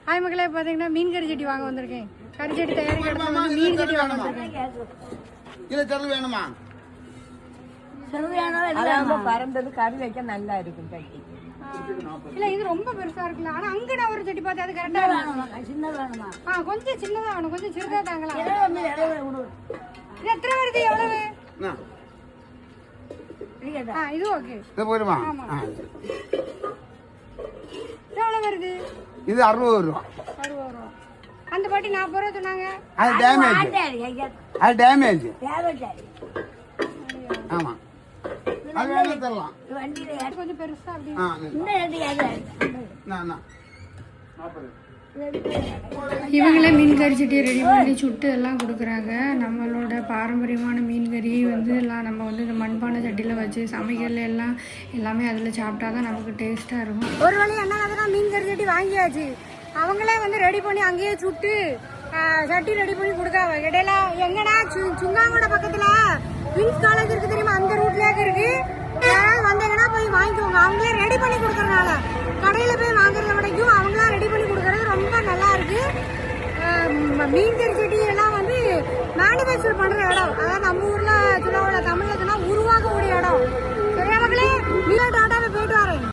Hi மக்களே, பார்த்தீங்கன்னா மீன் கறி சட்டி வாங்க வந்திருக்கேன். கறி சட்டி தயாரிக்க இடத்துல வந்து மீன் சட்டி வாங்க வந்திருக்கேன். இல்ல செருவு வேணுமா? பறந்தது கறி வைக்க நல்லா இருக்கும் சட்டி. இல்ல இது ரொம்ப பெருசா இருக்குல்ல. ஆனா அங்க நான் ஒரு சட்டி பார்த்தேன், அது கரெக்டா சின்ன வேணுமா? கொஞ்சம் சின்னதா வேணும், கொஞ்சம் சிறுதா தாங்களா. இது எத்தனை வருது, எவ்வளவு? இது ஓகே, இது போயிருமா? எவ்வளவு வருது? இது 60 ரூபா. 60 ரூபா. அந்த பாட்டி 40 ரூபா சொன்னாங்க. அது டேமேஜ். ஆமா, அது வேணா தரலாம். கொஞ்சம் பெருசா அப்படி. இவங்களே மீன் கறி சட்டியை ரெடி பண்ணி சுட்டு எல்லாம் கொடுக்குறாங்க. நம்மளோட பாரம்பரியமான மீன் கறி வந்து எல்லாம் நம்ம வந்து இந்த மண்பானை சட்டியில் வச்சு சமைக்கிறதுல எல்லாமே அதில் சாப்பிட்டா தான் நமக்கு டேஸ்ட்டாக இருக்கும். ஒரு வழி என்ன அதெல்லாம் மீன் கறி சட்டி வாங்கியாச்சு. அவங்களே வந்து ரெடி பண்ணி அங்கேயே சுட்டு சட்டி ரெடி பண்ணி கொடுக்காங்க. இடையில எங்கன்னா சுங்காங்கோட பக்கத்தில் குயின்ஸ் காலேஜ் இருக்குது தெரியுமா, அந்த ரூட்லேயே இருக்கு. யாராவது வந்தீங்கன்னா போய் வாங்கிக்கோங்க. அவங்களே ரெடி பண்ணி கொடுக்கறதுனால கடையில் போய் வாங்குறத விடைக்கும் அவங்களா ரெடி பண்ணி கொடுக்கறது ரொம்ப நல்லா இருக்கு. மீன் கறி சட்டி எல்லாம் வந்து மேனுஃபேக்சர் பண்ணுற இடம், அதாவது நம்ம ஊரில்